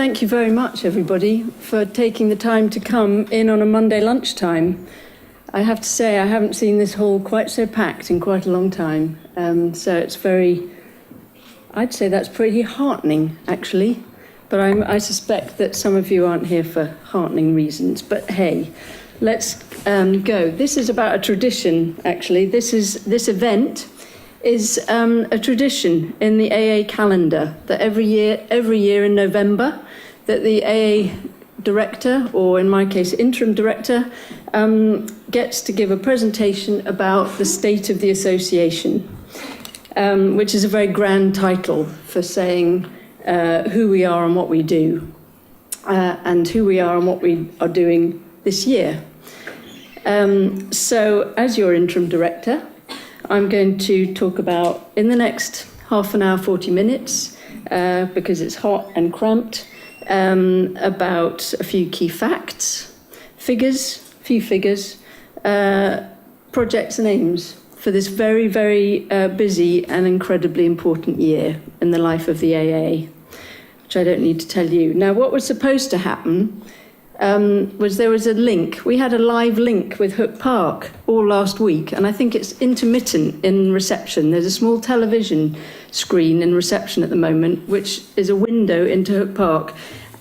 Thank you very much, everybody, for taking the time to come in on a Monday lunchtime. I have to say, I haven't seen this hall quite so packed in quite a long time. So it's I'd say that's pretty heartening, actually. But I suspect that some of you aren't here for heartening reasons. But hey, let's go. This is about a tradition, actually. This event is a tradition in the AA calendar that every year in November, that the AA director, or in my case, interim director, gets to give a presentation about the state of the association, which is a very grand title for saying who we are and what we do, and who we are and what we are doing this year. So, as your interim director, I'm going to talk about, in the next half an hour, 40 minutes, because it's hot and cramped, about a few key facts, few figures, projects and aims for this very, very busy and incredibly important year in the life of the AA, which I don't need to tell you. Now, what was supposed to happen was there was a link. We had a live link with Hook Park all last week, and I think it's intermittent in reception. There's a small television screen in reception at the moment, which is a window into Hook Park,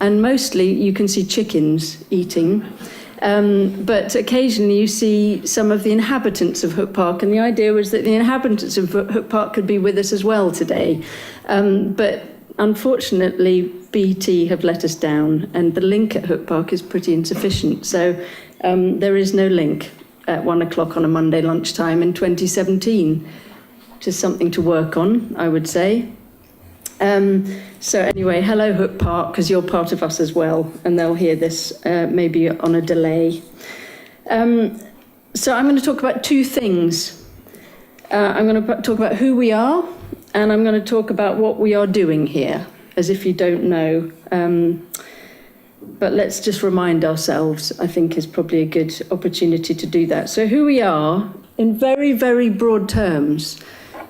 and mostly you can see chickens eating. But occasionally you see some of the inhabitants of Hook Park, and the idea was that the inhabitants of Hook Park could be with us as well today. But unfortunately, BT have let us down, and the link at Hook Park is pretty insufficient. So there is no link at 1 o'clock on a Monday lunchtime in 2017, which is something to work on, I would say. So anyway, hello Hook Park, because you're part of us as well, and they'll hear this maybe on a delay. So I'm going to talk about two things. I'm going to talk about who we are, and I'm going to talk about what we are doing here, as if you don't know. But let's just remind ourselves, I think is probably a good opportunity to do that. So who we are, in very, very broad terms.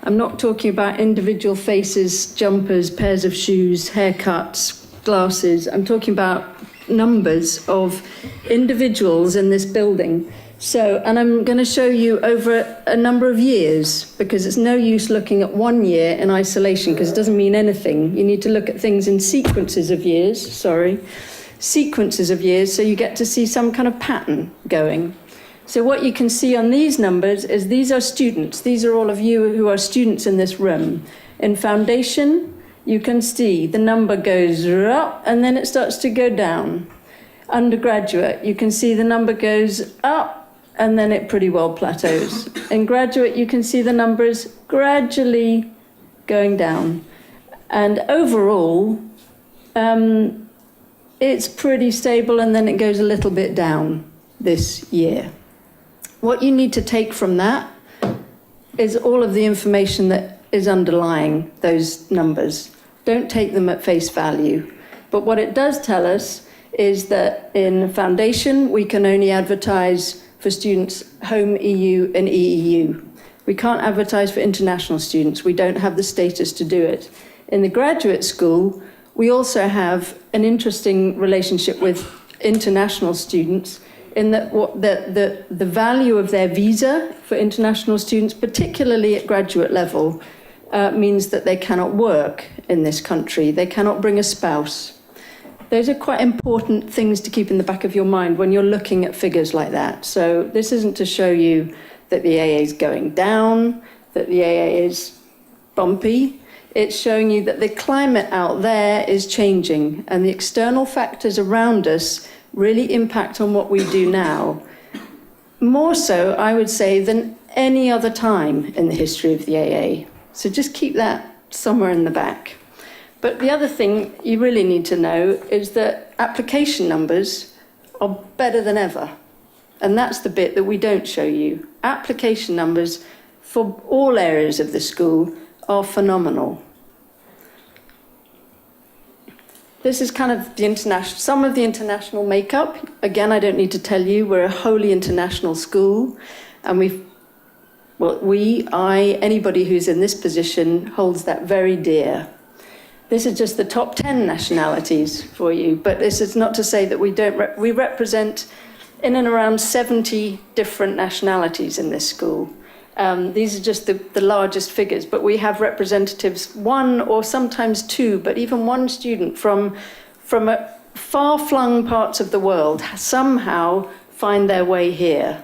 I'm not talking about individual faces, jumpers, pairs of shoes, haircuts, glasses. I'm talking about numbers of individuals in this building. So, and I'm going to show you over a number of years, because it's no use looking at 1 year in isolation, because it doesn't mean anything. You need to look at things in sequences of years, so you get to see some kind of pattern going. So what you can see on these numbers is these are students. These are all of you who are students in this room. In foundation, you can see the number goes up and then it starts to go down. Undergraduate, you can see the number goes up and then it pretty well plateaus. In graduate, you can see the numbers gradually going down. And overall, it's pretty stable, and then it goes a little bit down this year. What you need to take from that is all of the information that is underlying those numbers. Don't take them at face value. But what it does tell us is that in foundation, we can only advertise for students home EU and EEU. We can't advertise for international students. We don't have the status to do it. In the graduate school, we also have an interesting relationship with international students, in that the value of their visa for international students, particularly at graduate level, means that they cannot work in this country. They cannot bring a spouse. Those are quite important things to keep in the back of your mind when you're looking at figures like that. So this isn't to show you that the AA is going down, that the AA is bumpy. It's showing you that the climate out there is changing, and the external factors around us really impact on what we do now. More so, I would say, than any other time in the history of the AA. So just keep that somewhere in the back. But the other thing you really need to know is that application numbers are better than ever. And that's the bit that we don't show you. Application numbers for all areas of the school are phenomenal. This is kind of the international, some of the international makeup. Again, I don't need to tell you, we're a wholly international school, and anybody who's in this position holds that very dear. This is just the top 10 nationalities for you, but this is not to say that we don't. We represent in and around 70 different nationalities in this school. These are just the largest figures, but we have representatives, one or sometimes two, but even one student from far-flung parts of the world somehow find their way here.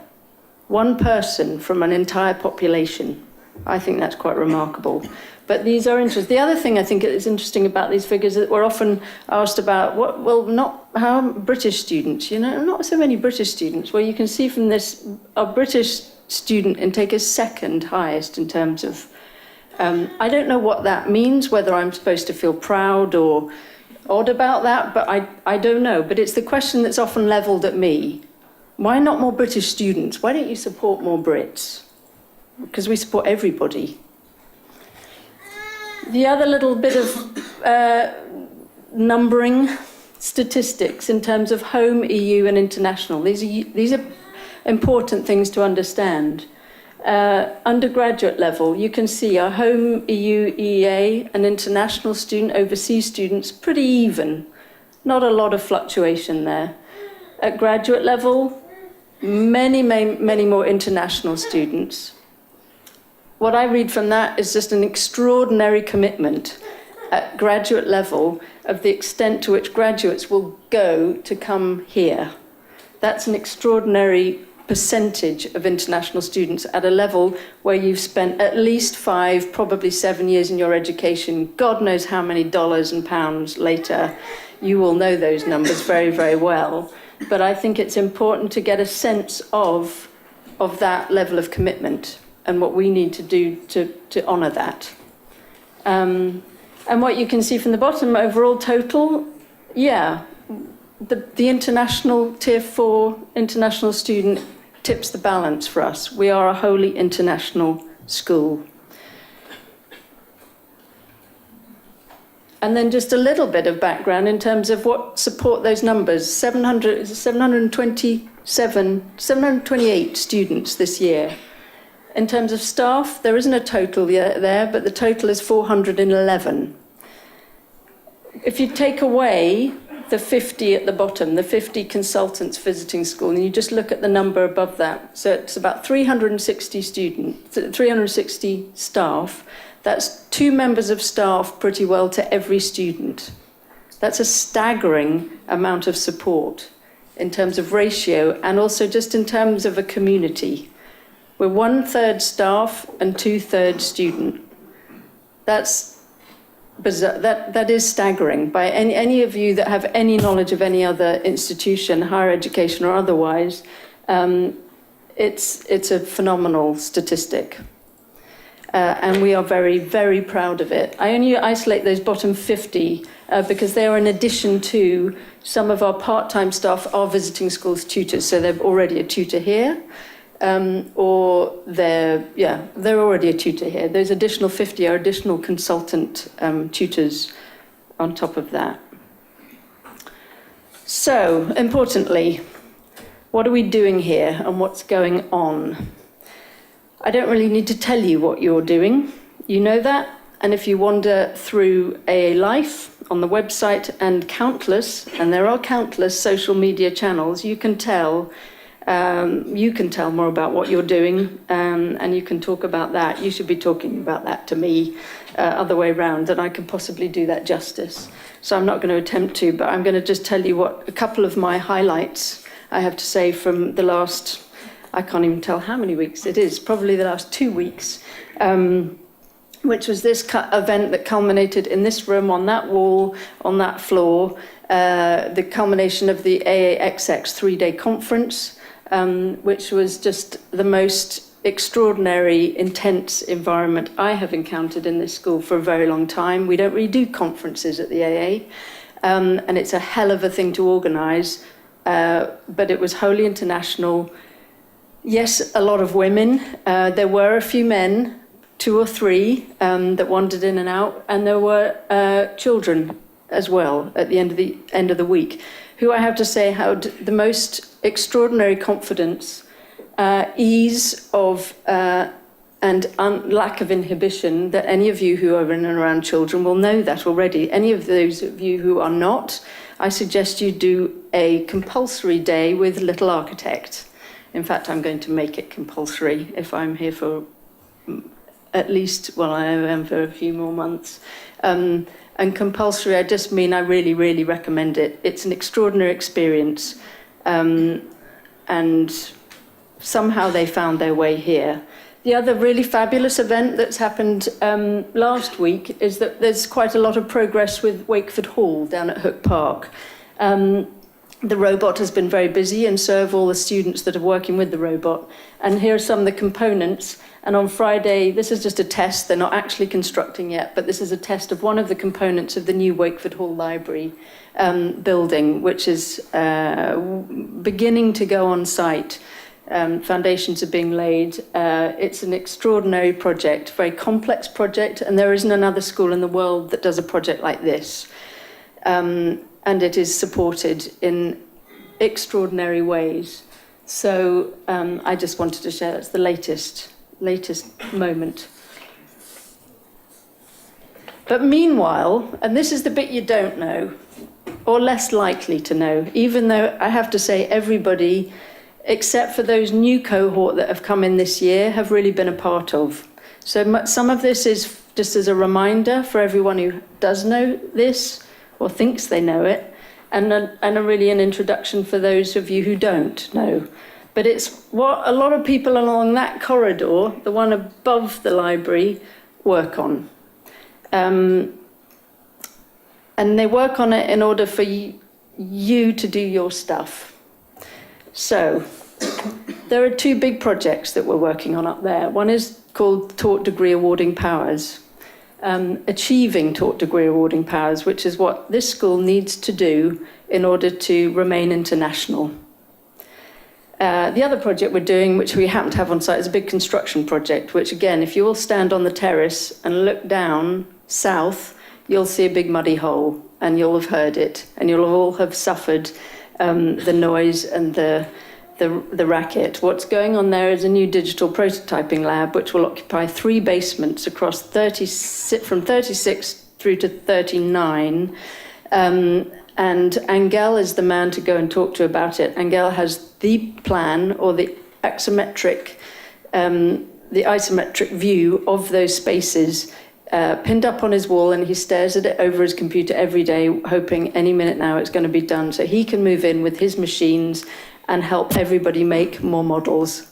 One person from an entire population. I think that's quite remarkable. But these are interesting. The other thing I think is interesting about these figures is that we're often asked about, how British students, not so many British students. Well, you can see from this, our British student intake is second highest in terms of, I don't know what that means, whether I'm supposed to feel proud or odd about that, but I don't know. But it's the question that's often levelled at me. Why not more British students? Why don't you support more Brits? Because we support everybody. The other little bit of numbering statistics in terms of home, EU and international. These are important things to understand. Undergraduate level, you can see our home, EU, EEA and international student, overseas students, pretty even. Not a lot of fluctuation there. At graduate level, many more international students. What I read from that is just an extraordinary commitment at graduate level of the extent to which graduates will go to come here. That's an extraordinary percentage of international students at a level where you've spent at least 5, probably 7 years in your education. God knows how many dollars and pounds later. You will know those numbers very, very well. But I think it's important to get a sense of that level of commitment and what we need to do to honour that. And what you can see from the bottom, overall total, the international Tier 4 international student tips the balance for us. We are a wholly international school. And then just a little bit of background in terms of what support those numbers. 728 students this year. In terms of staff, there isn't a total there, but the total is 411. If you take away the 50 at the bottom, the 50 consultants visiting school, and you just look at the number above that, so it's about 360 staff. That's 2 members of staff pretty well to every student. That's a staggering amount of support in terms of ratio and also just in terms of a community. We're 1/3 staff and 2/3 student. That's bizarre. That is staggering. By any of you that have any knowledge of any other institution, higher education or otherwise, it's a phenomenal statistic. And we are very, very proud of it. I only isolate those bottom 50 because they are in addition to some of our part-time staff are visiting schools tutors, so they're already a tutor here. Or they're already a tutor here. Those additional 50 are additional consultant tutors on top of that. So, importantly, what are we doing here and what's going on? I don't really need to tell you what you're doing. You know that. And if you wander through AA Life on the website and there are countless social media channels, you can tell more about what you're doing, and you can talk about that. You should be talking about that to me, other way around, and I can possibly do that justice. So I'm not going to attempt to, but I'm going to just tell you what a couple of my highlights I have to say from the last, I can't even tell how many weeks it is, probably the last 2 weeks, which was this event that culminated in this room, on that wall, on that floor, the culmination of the AAXX 3-day conference, which was just the most extraordinary, intense environment I have encountered in this school for a very long time. We don't really do conferences at the AA, and it's a hell of a thing to organise, but it was wholly international. Yes, a lot of women. There were a few men, 2 or 3, that wandered in and out, and there were children as well at the end of the week, who I have to say had the most extraordinary confidence, ease of, lack of inhibition, that any of you who are in and around children will know that already. Any of those of you who are not, I suggest you do a compulsory day with Little Architect. In fact, I'm going to make it compulsory if I'm here for at least, well, I am for a few more months. And compulsory, I just mean I really, really recommend it. It's an extraordinary experience. And somehow they found their way here. The other really fabulous event that's happened last week is that there's quite a lot of progress with Wakeford Hall down at Hook Park. The robot has been very busy, and so have all the students that are working with the robot. And here are some of the components. And on Friday, this is just a test. They're not actually constructing yet, but this is a test of one of the components of the new Wakeford Hall Library building, which is beginning to go on site. Foundations are being laid. It's an extraordinary project, very complex project, and there isn't another school in the world that does a project like this. And it is supported in extraordinary ways. So I just wanted to share that's the latest moment. But meanwhile, and this is the bit you don't know, or less likely to know, even though I have to say everybody, except for those new cohort that have come in this year, have really been a part of. So some of this is just as a reminder for everyone who does know this or thinks they know it, and really an introduction for those of you who don't know. But it's what a lot of people along that corridor, the one above the library, work on. And they work on it in order for you to do your stuff. So there are two big projects that we're working on up there. One is called Taught Degree Awarding Powers. Achieving taught degree awarding powers, which is what this school needs to do in order to remain international. The other project we're doing, which we happen to have on site, is a big construction project, which again, if you all stand on the terrace and look down south, you'll see a big muddy hole, and you'll have heard it, and you'll all have suffered the noise and the racket. What's going on there is a new digital prototyping lab, which will occupy 3 basements across from 36 through to 39. And Angel is the man to go and talk to about it. Angel has the plan, or the isometric view of those spaces pinned up on his wall, and he stares at it over his computer every day, hoping any minute now it's going to be done, so he can move in with his machines and help everybody make more models.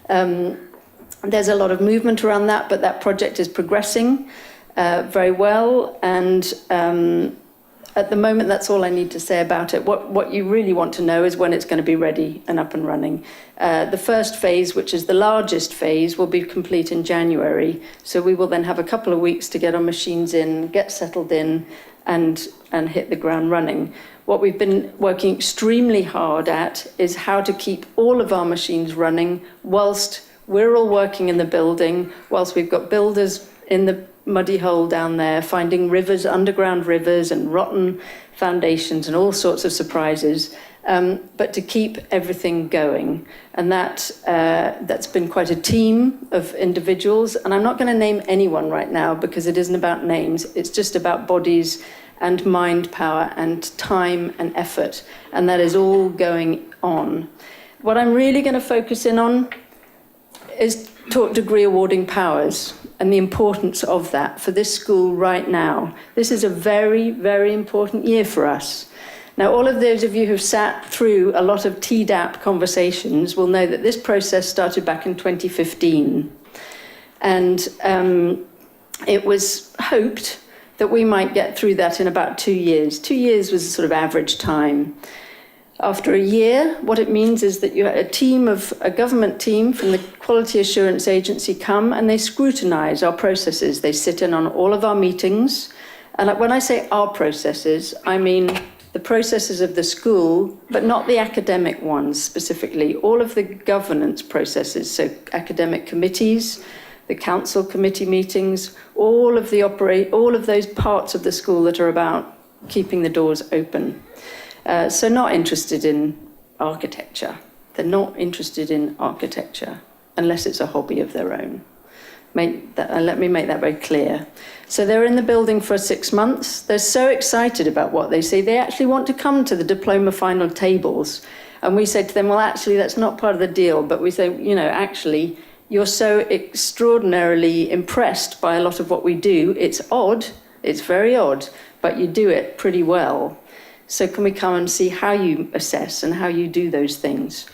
There's a lot of movement around that, but that project is progressing very well, and at the moment, that's all I need to say about it. What you really want to know is when it's going to be ready and up and running. The first phase, which is the largest phase, will be complete in January. So we will then have a couple of weeks to get our machines in, get settled in, and hit the ground running. What we've been working extremely hard at is how to keep all of our machines running whilst we're all working in the building, whilst we've got builders in the muddy hole down there, finding rivers, underground rivers, and rotten foundations and all sorts of surprises, but to keep everything going. And that's been quite a team of individuals, and I'm not going to name anyone right now because it isn't about names, it's just about bodies and mind power and time and effort, and that is all going on. What I'm really going to focus in on is taught degree awarding powers and the importance of that for this school right now. This is a very, very important year for us. Now, all of those of you who've sat through a lot of TDAP conversations will know that this process started back in 2015. And it was hoped that we might get through that in about 2 years. 2 years was a sort of average time. After a year, what it means is that you have a government team from the Quality Assurance Agency come and they scrutinise our processes. They sit in on all of our meetings. And when I say our processes, I mean the processes of the school, but not the academic ones specifically. All of the governance processes, so academic committees, the council committee meetings, all of those parts of the school that are about keeping the doors open. So not interested in architecture. They're not interested in architecture. unless it's a hobby of their own. Let me make that very clear. So they're in the building for 6 months. They're so excited about what they see. They actually want to come to the diploma final tables. And we say to them, well, actually, that's not part of the deal. But we say, actually, you're so extraordinarily impressed by a lot of what we do. It's odd. It's very odd. But you do it pretty well. So can we come and see how you assess and how you do those things?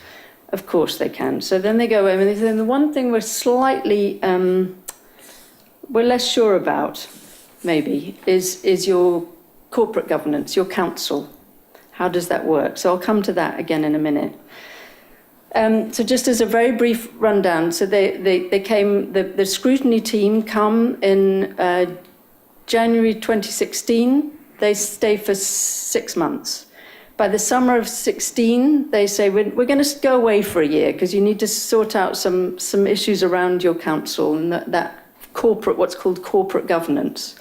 Of course they can. So then they go home and they say, the one thing we're slightly, we're less sure about, maybe, is your corporate governance, your council. How does that work? So I'll come to that again in a minute. So just as a very brief rundown, so they came, the scrutiny team come in January 2016. They stay for 6 months. By the summer of 16, they say, we're going to go away for a year because you need to sort out some issues around your council and that corporate, what's called corporate governance.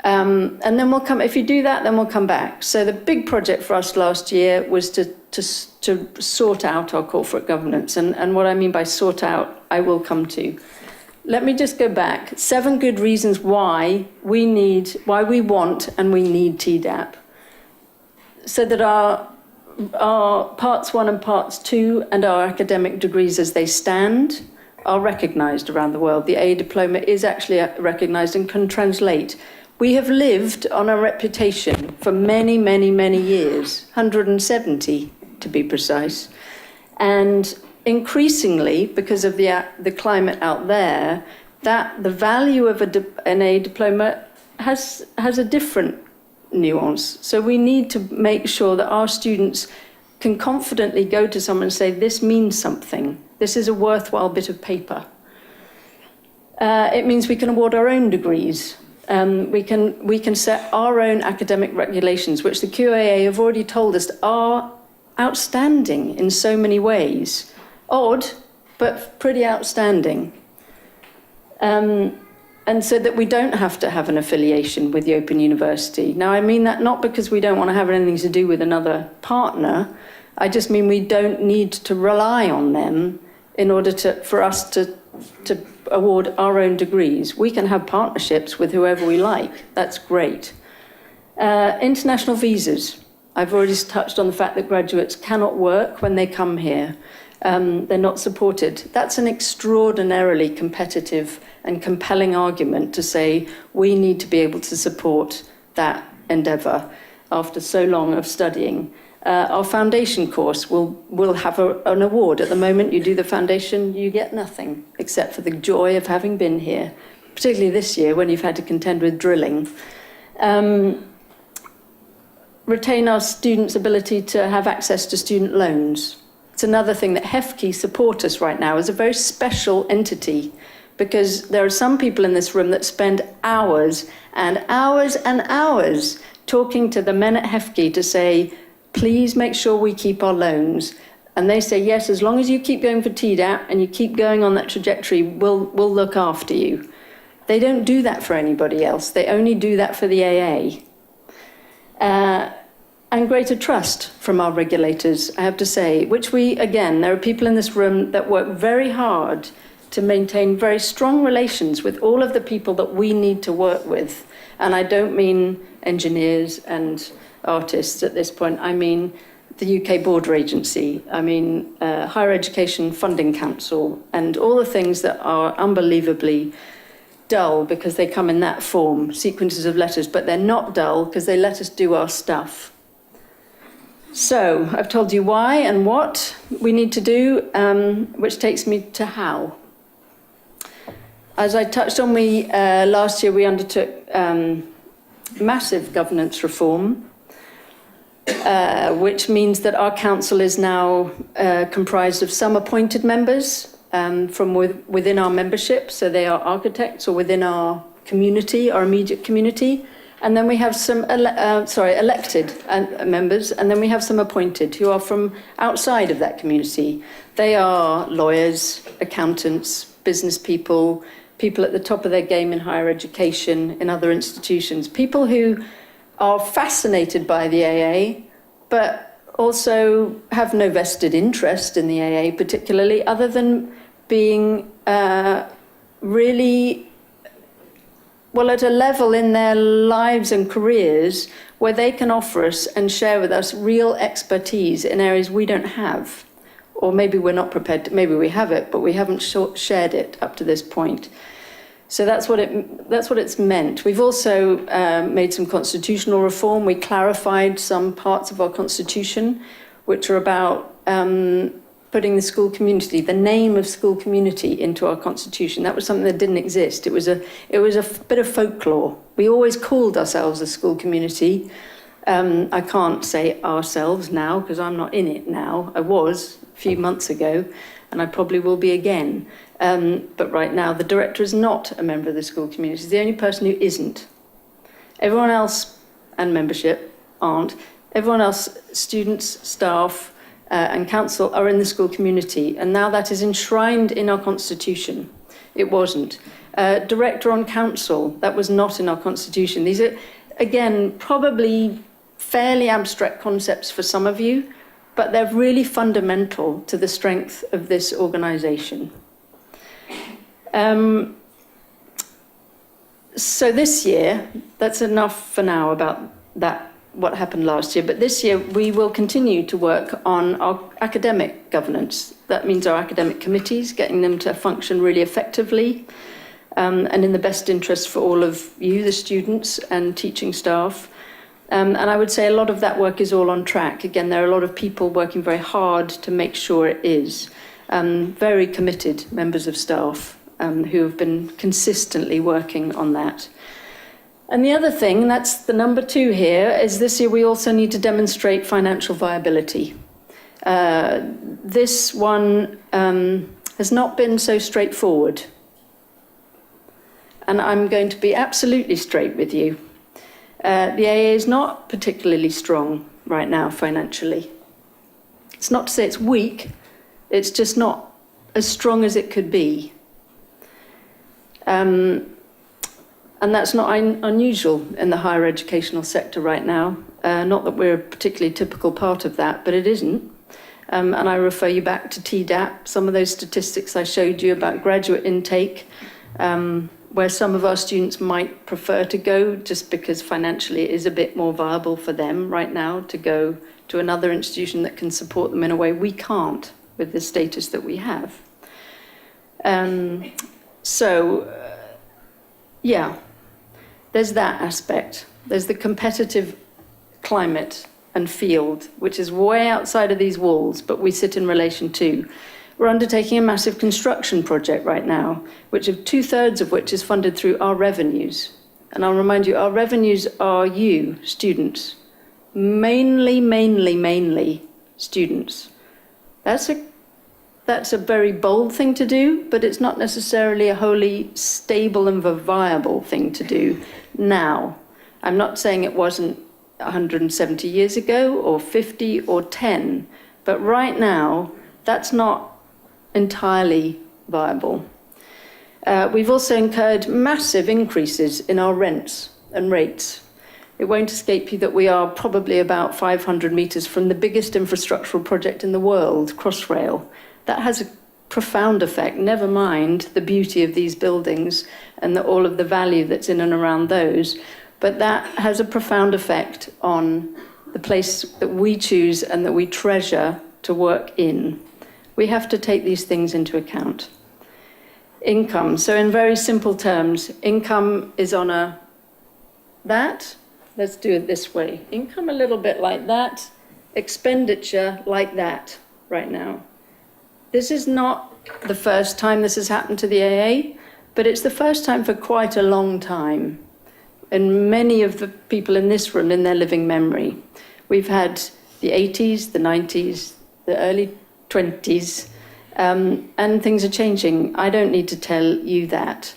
And then we'll come, if you do that, then we'll come back. So the big project for us last year was to sort out our corporate governance. And what I mean by sort out, I will come to. Let me just go back. 7 good reasons why we want and we need TDAP. So that our parts 1 and parts 2 and our academic degrees as they stand are recognised around the world. The A diploma is actually recognised and can translate. We have lived on a reputation for many, many, many years, 170 to be precise. And increasingly, because of the climate out there, that the value of an A diploma has a different nuance. So we need to make sure that our students can confidently go to someone and say, this means something. This is a worthwhile bit of paper. It means we can award our own degrees. We can set our own academic regulations, which the QAA have already told us are outstanding in so many ways. Odd, but pretty outstanding. And so that we don't have to have an affiliation with the Open University. Now, I mean that not because we don't want to have anything to do with another partner. I just mean we don't need to rely on them in order for us to award our own degrees. We can have partnerships with whoever we like. That's great. International visas. I've already touched on the fact that graduates cannot work when they come here. They're not supported. That's an extraordinarily competitive and compelling argument to say we need to be able to support that endeavour after so long of studying. Our foundation course will have an award. At the moment you do the foundation, you get nothing except for the joy of having been here, particularly this year when you've had to contend with drilling. Retain our students' ability to have access to student loans. It's another thing that HEFKI support us right now as a very special entity, because there are some people in this room that spend hours and hours and hours talking to the men at HEFKI to say, please make sure we keep our loans. And they say, yes, as long as you keep going for TDAP and you keep going on that trajectory, we'll look after you. They don't do that for anybody else. They only do that for the AA. And greater trust from our regulators, I have to say, which there are people in this room that work very hard to maintain very strong relations with all of the people that we need to work with. And I don't mean engineers and artists at this point. I mean the UK Border Agency. I mean Higher Education Funding Council, and all the things that are unbelievably dull because they come in that form, sequences of letters, but they're not dull because they let us do our stuff. So I've told you why and what we need to do, which takes me to how. As I touched on, last year we undertook massive governance reform, which means that our council is now comprised of some appointed members from within our membership, so they are architects or within our community, our immediate community. And then we have some elected members, and then we have some appointed who are from outside of that community. They are lawyers, accountants, business people, people at the top of their game in higher education, in other institutions, people who are fascinated by the AA, but also have no vested interest in the AA particularly, other than being really, well, at a level in their lives and careers where they can offer us and share with us real expertise in areas we don't have. Or maybe we're not prepared to, maybe we have it, but we haven't shared it up to this point. So that's what it's meant. We've also made some constitutional reform. We clarified some parts of our constitution, which are about putting the school community, the name of school community, into our constitution. That was something that didn't exist. It was a bit of folklore. We always called ourselves a school community. I can't say ourselves now because I'm not in it now. I was a few months ago, and I probably will be again. But right now, the director is not a member of the school community. He's the only person who isn't. Everyone else, and membership, aren't. Everyone else, students, staff, and council, are in the school community. And now that is enshrined in our constitution. It wasn't. Director on council, that was not in our constitution. These are, again, probably fairly abstract concepts for some of you, but they're really fundamental to the strength of this organisation. So this year, that's enough for now about that, what happened last year, but this year we will continue to work on our academic governance. That means our academic committees, getting them to function really effectively and in the best interest for all of you, the students and teaching staff. And I would say a lot of that work is all on track. Again, there are a lot of people working very hard to make sure it is. Very committed members of staff who have been consistently working on that. And the other thing, that's the number 2 here, is this year we also need to demonstrate financial viability. This one has not been so straightforward. And I'm going to be absolutely straight with you. The AA is not particularly strong right now financially. It's not to say it's weak, it's just not as strong as it could be. And that's not unusual in the higher educational sector right now. Not that we're a particularly typical part of that, but it isn't. And I refer you back to TDAP, some of those statistics I showed you about graduate intake, where some of our students might prefer to go just because financially it is a bit more viable for them right now to go to another institution that can support them in a way we can't with the status that we have. Yeah, there's that aspect. There's the competitive climate and field, which is way outside of these walls, but we sit in relation to. We're undertaking a massive construction project right now, which of 2/3 of which is funded through our revenues. And I'll remind you, our revenues are you, students. Mainly students. That's a very bold thing to do, but it's not necessarily a wholly stable and viable thing to do now. I'm not saying it wasn't 170 years ago or 50 or 10, but right now, that's not entirely viable. We've also incurred massive increases in our rents and rates. It won't escape you that we are probably about 500 metres from the biggest infrastructural project in the world, Crossrail. That has a profound effect, never mind the beauty of these buildings and all of the value that's in and around those, but that has a profound effect on the place that we choose and that we treasure to work in. We have to take these things into account. Income, so in very simple terms, income is on let's do it this way. Income a little bit like that, expenditure like that right now. This is not the first time this has happened to the AA, but it's the first time for quite a long time. And many of the people in this room, in their living memory, we've had the 80s, the 90s, the early 20s, and things are changing. I don't need to tell you that.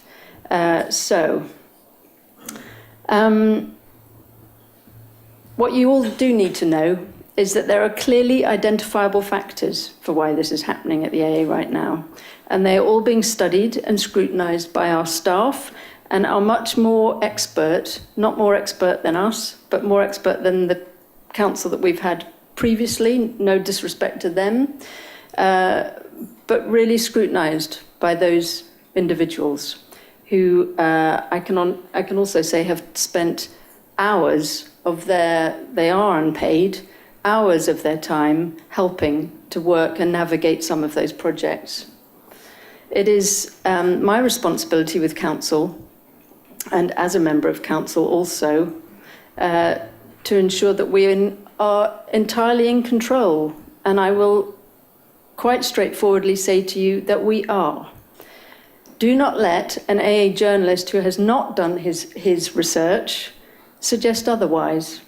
What you all do need to know is that there are clearly identifiable factors for why this is happening at the AA right now. And they're all being studied and scrutinised by our staff and are much more expert, not more expert than us, but more expert than the council that we've had previously, no disrespect to them. but really scrutinised by those individuals who I can also say have spent hours of they are unpaid, hours of their time helping to work and navigate some of those projects. It is my responsibility with council, and as a member of council also, to ensure that we are entirely in control. And I will quite straightforwardly say to you that we are. Do not let an AA journalist who has not done his research suggest otherwise.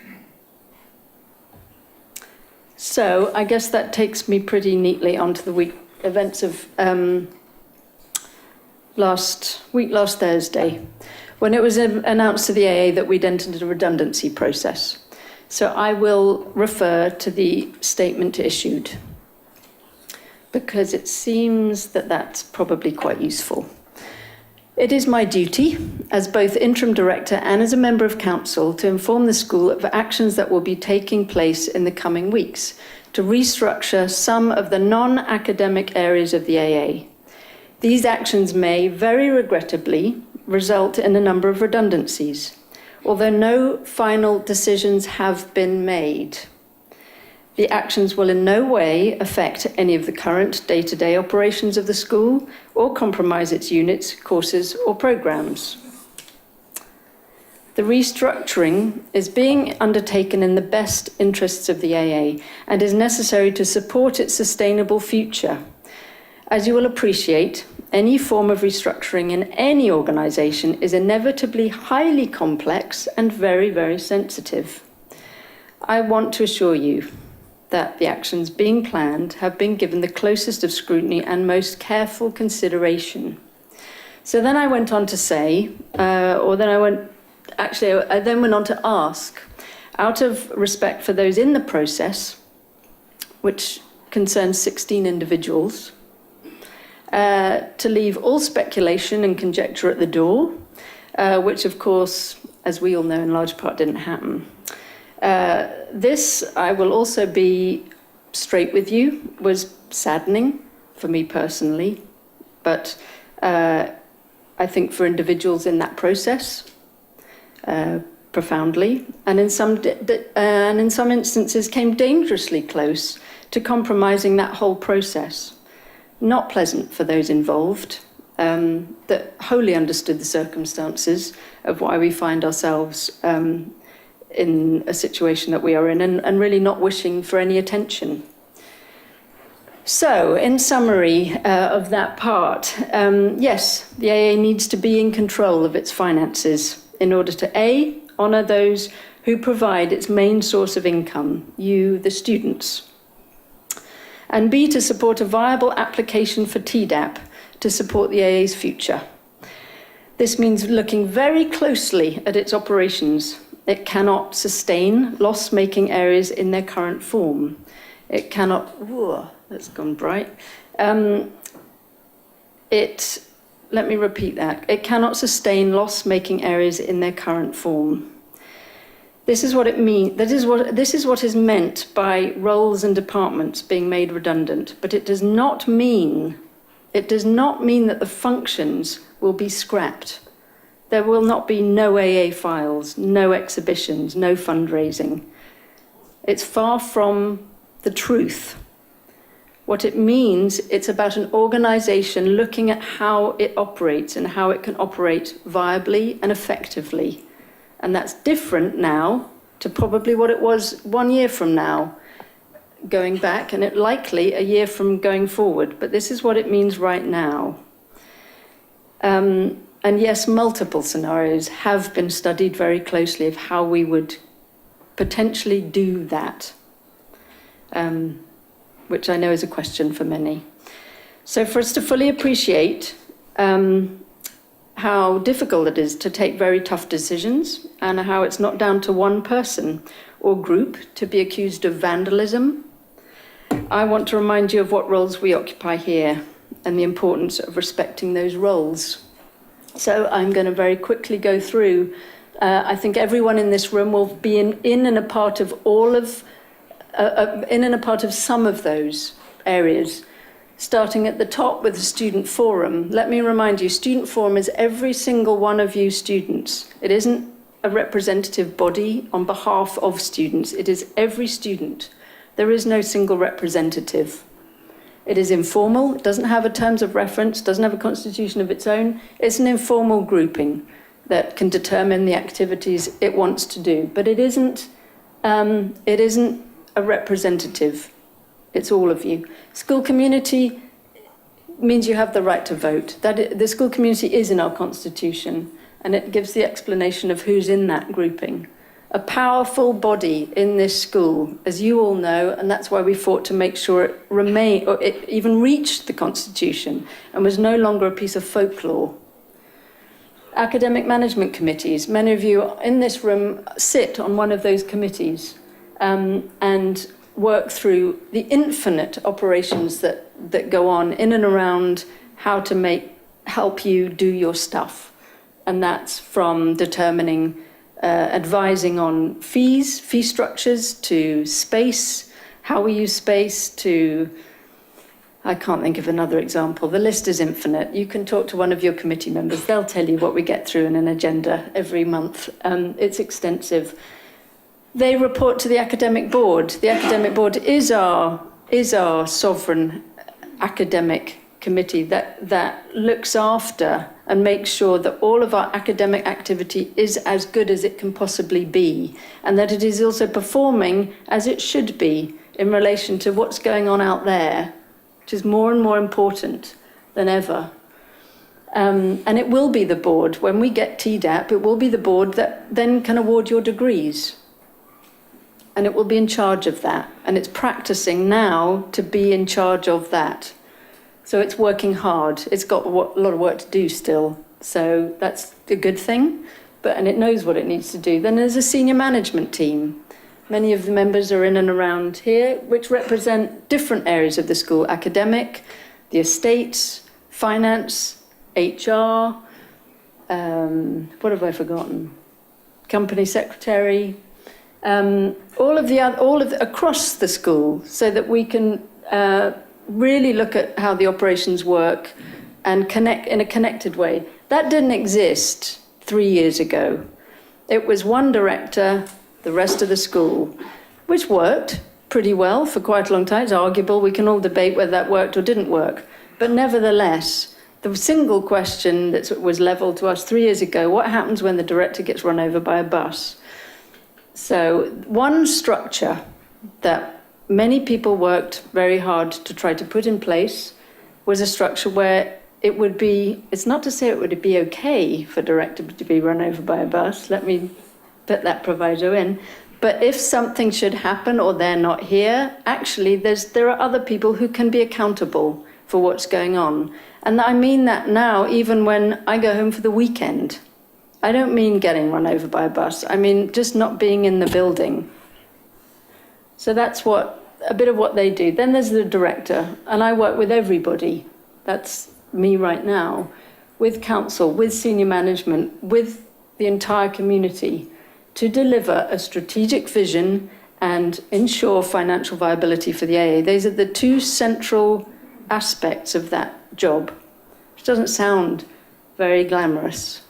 So I guess that takes me pretty neatly onto the events of last Thursday, when it was announced to the AA that we'd entered a redundancy process. So I will refer to the statement issued, because it seems that that's probably quite useful. It is my duty, as both interim director and as a member of council, to inform the school of actions that will be taking place in the coming weeks to restructure some of the non-academic areas of the AA. These actions may, very regrettably, result in a number of redundancies, although no final decisions have been made. The actions will in no way affect any of the current day-to-day operations of the school or compromise its units, courses, or programs. The restructuring is being undertaken in the best interests of the AA and is necessary to support its sustainable future. As you will appreciate, any form of restructuring in any organisation is inevitably highly complex and very, very sensitive. I want to assure you that the actions being planned have been given the closest of scrutiny and most careful consideration. So then I went on to say, I then went on to ask, out of respect for those in the process, which concerns 16 individuals, to leave all speculation and conjecture at the door, which of course, as we all know, in large part didn't happen. This, I will also be straight with you, was saddening for me personally, but I think for individuals in that process, profoundly, and in some instances came dangerously close to compromising that whole process. Not pleasant for those involved, that wholly understood the circumstances of why we find ourselves in a situation that we are in, and really not wishing for any attention. So, in summary of that part, yes, the AA needs to be in control of its finances in order to A, honour those who provide its main source of income, you, the students, and B, to support a viable application for TDAP to support the AA's future. This means looking very closely at its operations. It cannot sustain loss-making areas in their current form. It cannot, that's gone bright. Let me repeat that. It cannot sustain loss-making areas in their current form. This is what it means. This is what is meant by roles and departments being made redundant, but it does not mean that the functions will be scrapped. There will not be no AA files, no exhibitions, no fundraising. It's far from the truth. What it means, it's about an organisation looking at how it operates and how it can operate viably and effectively. And that's different now to probably what it was 1 year from now, going back, and it likely a year from going forward. But this is what it means right now. And yes, multiple scenarios have been studied very closely of how we would potentially do that, which I know is a question for many. So for us to fully appreciate how difficult it is to take very tough decisions, and how it's not down to one person or group to be accused of vandalism, I want to remind you of what roles we occupy here and the importance of respecting those roles. So I'm going to very quickly go through. I think everyone in this room will be in and a part of some of those areas, starting at the top with the student forum. Let me remind you, student forum is every single one of you students. It isn't a representative body on behalf of students. It is every student. There is no single representative. It is informal. It doesn't have a terms of reference, doesn't have a constitution of its own. It's an informal grouping that can determine the activities it wants to do. But it isn't a representative. It's all of you. School community means you have the right to vote. The school community is in our constitution, and it gives the explanation of who's in that grouping. A powerful body in this school, as you all know, and that's why we fought to make sure it remained, or it even reached the constitution and was no longer a piece of folklore. Academic management committees, many of you in this room sit on one of those committees and work through the infinite operations that go on in and around how to help you do your stuff. And that's from determining, advising on fee structures, to space, how we use space, to, I can't think of another example. The list is infinite. You can talk to one of your committee members. They'll tell you what we get through in an agenda every month. It's extensive. They report to the academic board. The academic board is our sovereign academic committee that looks after and makes sure that all of our academic activity is as good as it can possibly be, and that it is also performing as it should be in relation to what's going on out there, which is more and more important than ever. And it will be the board, when we get TDAP, it will be the board that then can award your degrees. And it will be in charge of that. And it's practicing now to be in charge of that. So it's working hard. It's got a lot of work to do still. So that's a good thing. And it knows what it needs to do. Then there's a senior management team. Many of the members are in and around here, which represent different areas of the school: academic, the estates, finance, HR, what have I forgotten? Company secretary, across the school, so that we can really look at how the operations work and connect in a connected way. That didn't exist 3 years ago. It was one director, the rest of the school, which worked pretty well for quite a long time. It's arguable. We can all debate whether that worked or didn't work. But nevertheless, the single question that was leveled to us 3 years ago: what happens when the director gets run over by a bus? So one structure that many people worked very hard to try to put in place was a structure where it would be, it's not to say it would be okay for a director to be run over by a bus, let me put that proviso in, but if something should happen or they're not here, actually there are other people who can be accountable for what's going on. And I mean that now, even when I go home for the weekend. I don't mean getting run over by a bus. I mean just not being in the building. So that's a bit of what they do. Then there's the director, and I work with everybody. That's me right now, with council, with senior management, with the entire community, to deliver a strategic vision and ensure financial viability for the AA. These are the two central aspects of that job, which doesn't sound very glamorous.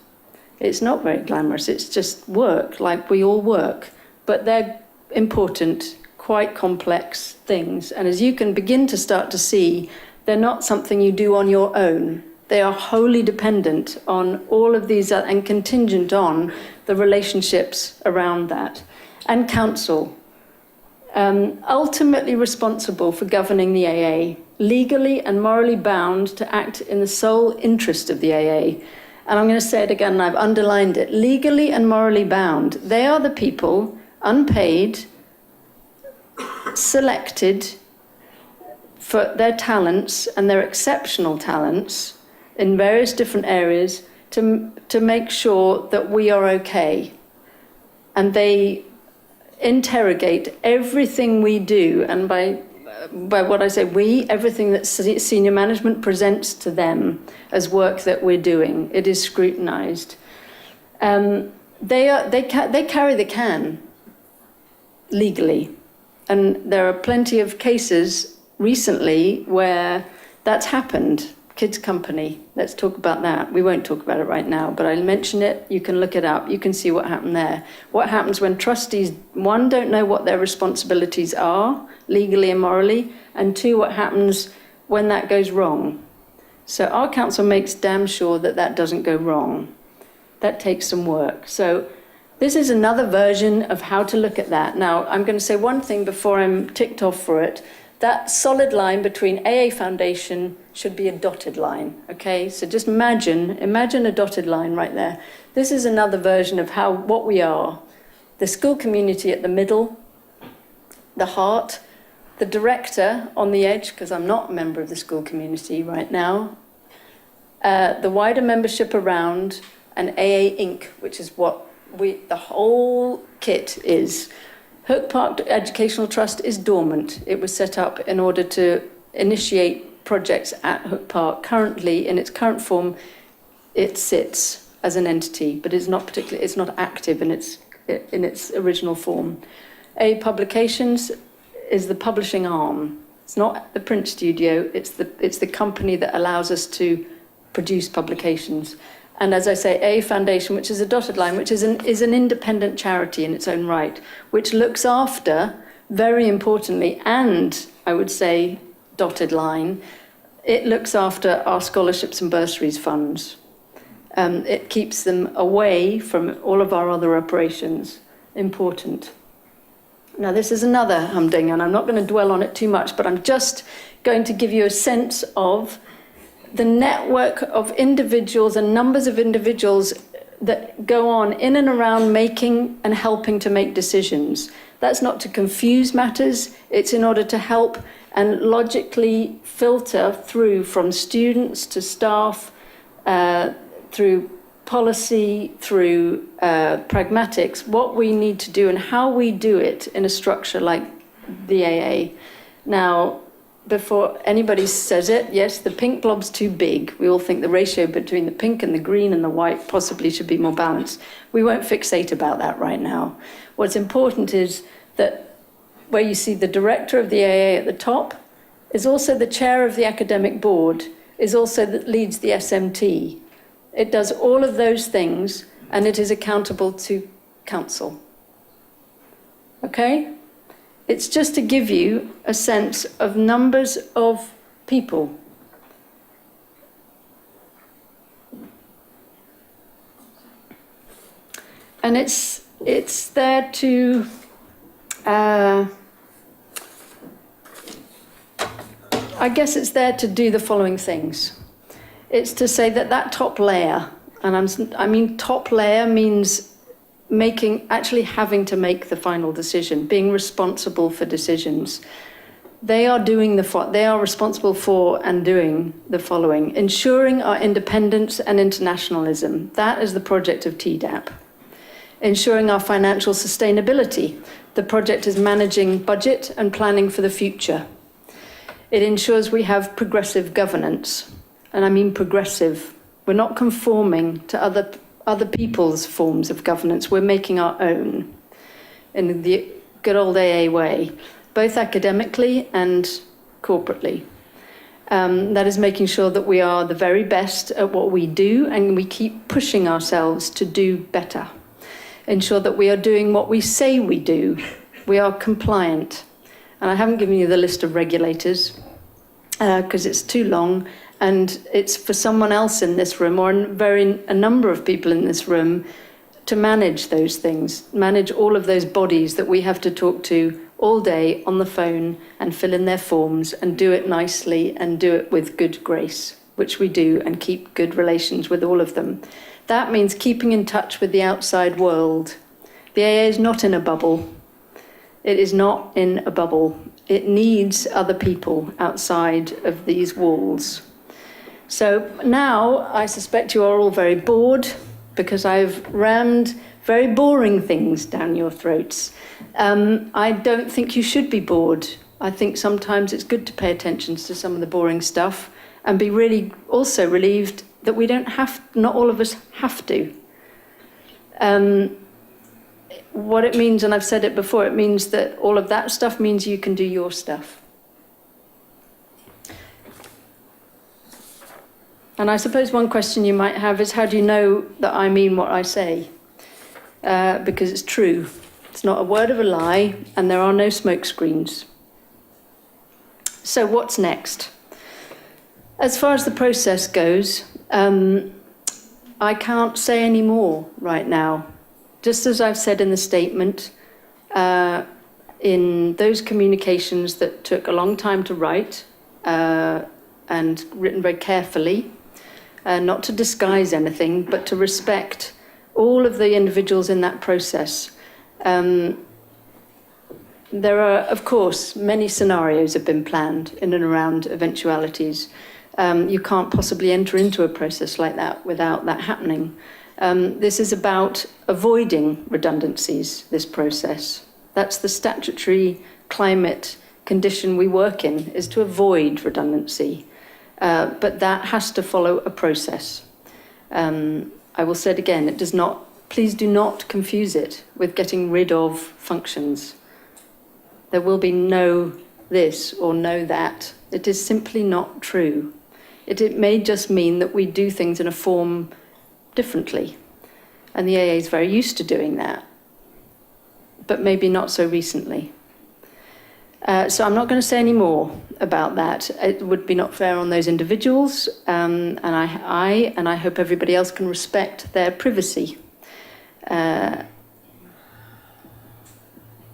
It's not very glamorous, it's just work, like we all work. But they're important, quite complex things. And as you can begin to start to see, they're not something you do on your own. They are wholly dependent on all of these and contingent on the relationships around that. And council, ultimately responsible for governing the AA, legally and morally bound to act in the sole interest of the AA. And I'm going to say it again, and I've underlined it, legally and morally bound. They are the people, unpaid, selected for their talents and their exceptional talents in various different areas to make sure that we are okay. And they interrogate everything we do, and by what I say we, everything that senior management presents to them as work that we're doing, it is scrutinized. They carry the can legally, and there are plenty of cases recently where That's happened. Kids Company, let's talk about that. We won't talk about it right now, but I'll mention it. You can look it up. You can see what happened there. What happens when trustees, one, don't know what their responsibilities are, legally and morally, and two, what happens when that goes wrong. So our council makes damn sure that that doesn't go wrong. That takes some work. So this is another version of how to look at that. Now, I'm going to say one thing before I'm ticked off for it. That solid line between AA Foundation should be a dotted line, okay? So just imagine a dotted line right there. This is another version of what we are. The school community at the middle, the heart, the director on the edge, because I'm not a member of the school community right now, the wider membership around, and AA Inc., which is what the whole kit is. Hook Park Educational Trust is dormant. It was set up in order to initiate projects at Hook Park. Currently, in its current form, it sits as an entity, but it's not active in its original form. A Publications is the publishing arm. It's not the print studio. It's the company that allows us to produce publications. And as I say, A Foundation, which is a dotted line, which is an independent charity in its own right, which looks after, very importantly, and I would say dotted line, it looks after our scholarships and bursaries funds. It keeps them away from all of our other operations. Important. Now, this is another humdinger, and I'm not going to dwell on it too much, but I'm just going to give you a sense of the network of individuals and numbers of individuals that go on in and around making and helping to make decisions. That's not to confuse matters, it's in order to help and logically filter through from students to staff, through policy, through pragmatics, what we need to do and how we do it in a structure like the AA. Now, before anybody says it, yes, the pink blob's too big. We all think the ratio between the pink and the green and the white possibly should be more balanced. We won't fixate about that right now. What's important is that where you see the director of the AA at the top is also the chair of the academic board, is also that leads the SMT. It does all of those things and it is accountable to council. Okay? It's just to give you a sense of numbers of people. And it's there to I guess it's there to do the following things. It's to say that top layer, and I mean top layer means actually having to make the final decision, being responsible for decisions. They are responsible for and doing the following: ensuring our independence and internationalism. That is the project of TDAP. Ensuring our financial sustainability. The project is managing budget and planning for the future. It ensures we have progressive governance. And I mean progressive. We're not conforming to other people's forms of governance. We're making our own in the good old AA way, both academically and corporately. That is making sure that we are the very best at what we do and we keep pushing ourselves to do better. Ensure that we are doing what we say we do. We are compliant. And I haven't given you the list of regulators because it's too long. And it's for someone else in this room, or a number of people in this room, to manage those things, manage all of those bodies that we have to talk to all day on the phone and fill in their forms and do it nicely and do it with good grace, which we do, and keep good relations with all of them. That means keeping in touch with the outside world. The AA is not in a bubble. It is not in a bubble. It needs other people outside of these walls. So now I suspect you are all very bored because I've rammed very boring things down your throats. I don't think you should be bored. I think sometimes it's good to pay attention to some of the boring stuff and be really also relieved that not all of us have to. What it means, and I've said it before, it means that all of that stuff means you can do your stuff. And I suppose one question you might have is, how do you know that I mean what I say? Because it's true. It's not a word of a lie, and there are no smoke screens. So what's next? As far as the process goes, I can't say any more right now. Just as I've said in the statement, in those communications that took a long time to write and written very carefully, not to disguise anything, but to respect all of the individuals in that process. There are, of course, many scenarios have been planned in and around eventualities. You can't possibly enter into a process like that without that happening. This is about avoiding redundancies, this process. That's the statutory climate condition we work in, is to avoid redundancy. But that has to follow a process. I will say it again, it does not, please do not confuse it with getting rid of functions. There will be no this or no that. It is simply not true. It may just mean that we do things in a form differently. And the AA is very used to doing that, but maybe not so recently. So I'm not going to say any more about that. It would be not fair on those individuals, and I hope everybody else can respect their privacy. And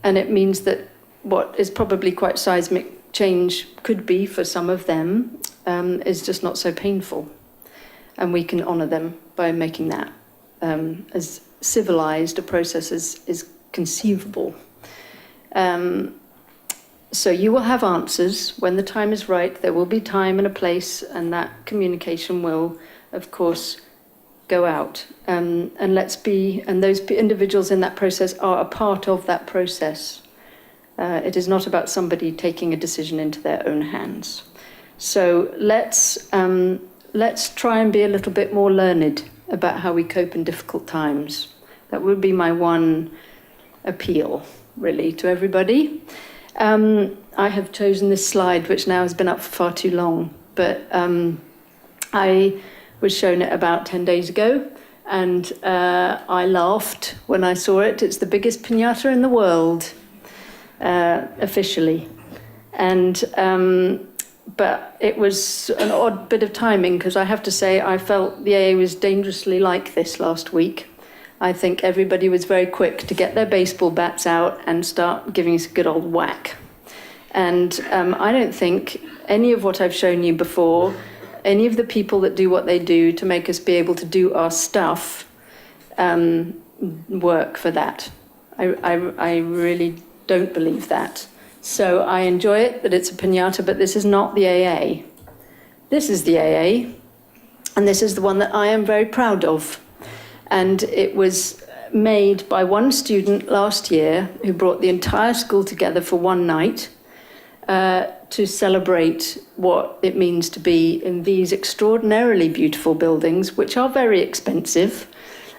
it means that what is probably quite seismic change could be for some of them is just not so painful. And we can honour them by making that as civilised a process as is conceivable. So you will have answers when the time is right. There will be time and a place, and that communication will, of course, go out. And those individuals in that process are a part of that process. It is not about somebody taking a decision into their own hands. So let's try and be a little bit more learned about how we cope in difficult times. That would be my one appeal, really, to everybody. I have chosen this slide, which now has been up for far too long, but I was shown it about 10 days ago, and I laughed when I saw it. It's the biggest piñata in the world, officially. But it was an odd bit of timing, because I have to say I felt the AA was dangerously like this last week. I think everybody was very quick to get their baseball bats out and start giving us a good old whack. And I don't think any of what I've shown you before, any of the people that do what they do to make us be able to do our stuff, work for that. I really don't believe that. So I enjoy it that it's a piñata, but this is not the AA. This is the AA, and this is the one that I am very proud of. And it was made by one student last year who brought the entire school together for one night to celebrate what it means to be in these extraordinarily beautiful buildings, which are very expensive,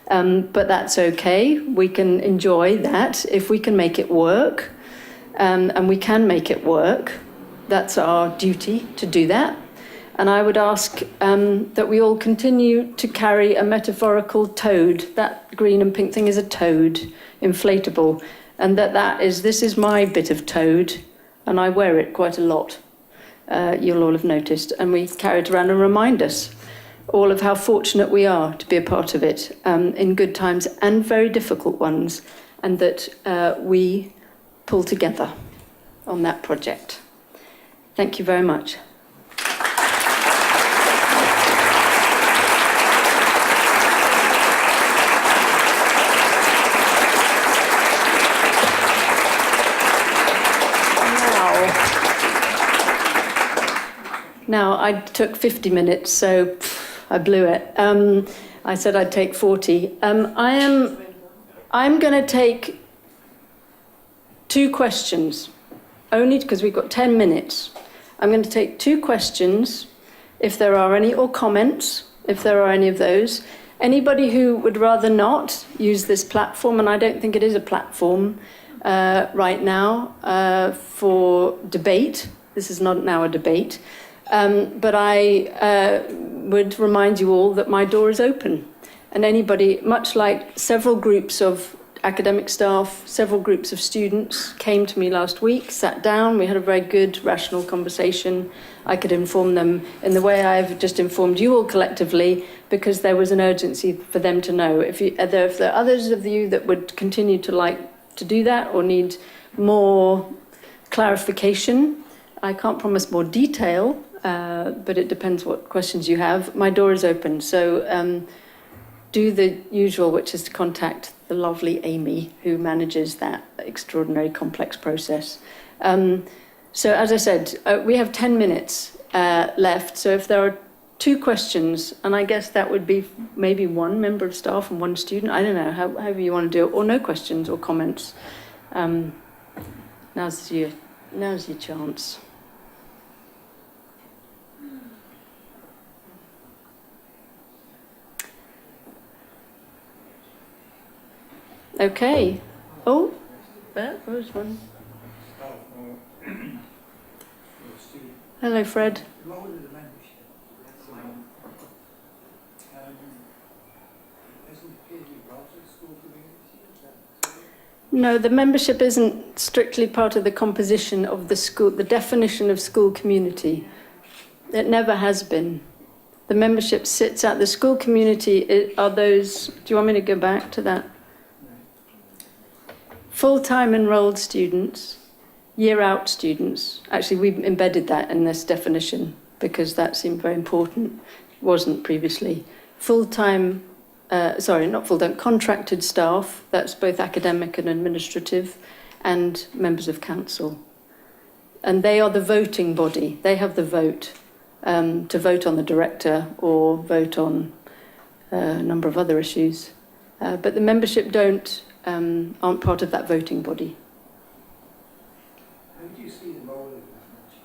but that's okay. We can enjoy that if we can make it work, and we can make it work. That's our duty to do that. And I would ask that we all continue to carry a metaphorical toad. That green and pink thing is a toad, inflatable. And this is my bit of toad, and I wear it quite a lot. You'll all have noticed. And we carry it around and remind us all of how fortunate we are to be a part of it in good times and very difficult ones, and that we pull together on that project. Thank you very much. Now, I took 50 minutes, so I blew it. I said I'd take 40. I'm going to take 2 questions, only because we've got 10 minutes. I'm going to take 2 questions, if there are any, or comments, if there are any of those. Anybody who would rather not use this platform, and I don't think it is a platform right now for debate. This is not now a debate. But I would remind you all that my door is open. And anybody, much like several groups of academic staff, several groups of students came to me last week, sat down, we had a very good, rational conversation. I could inform them in the way I've just informed you all collectively, because there was an urgency for them to know. If there are others of you that would continue to like to do that or need more clarification, I can't promise more detail, but it depends what questions you have. My door is open, so do the usual, which is to contact the lovely Amy, who manages that extraordinary complex process. So as I said, we have 10 minutes left, so if there are 2 questions, and I guess that would be maybe 1 member of staff and 1 student, I don't know, however you want to do it, or no questions or comments. Now's your chance. Okay. Oh, there was one. Hello, Fred. No, the membership isn't strictly part of the composition of the school, the definition of school community. It never has been. The membership sits at the school community. Are those, do you want me to go back to that? Full-time enrolled students, year-out students. Actually, we've embedded that in this definition because that seemed very important. It wasn't previously. Full-time, not full-time, contracted staff, that's both academic and administrative, and members of council. And they are the voting body. They have the vote to vote on the director or vote on a number of other issues. But the membership aren't part of that voting body. How do you see the role of the membership?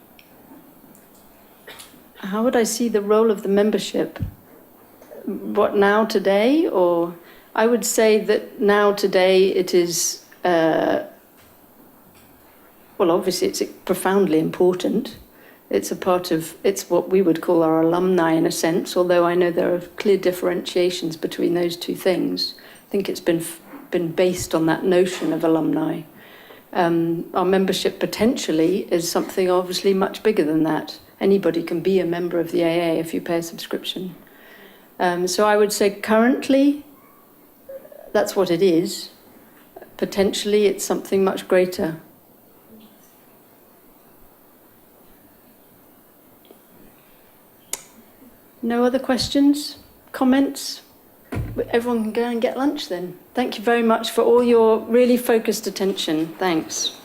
How would I see the role of the membership? What, now, today? Or I would say that now, today, it is, well, obviously it's profoundly important. It's it's what we would call our alumni in a sense, although I know there are clear differentiations between those 2 things. I think it's been based on that notion of alumni. Our membership potentially is something obviously much bigger than that. Anybody can be a member of the AA if you pay a subscription. So I would say currently, that's what it is. Potentially it's something much greater. No other questions? Comments? Everyone can go and get lunch then. Thank you very much for all your really focused attention. Thanks.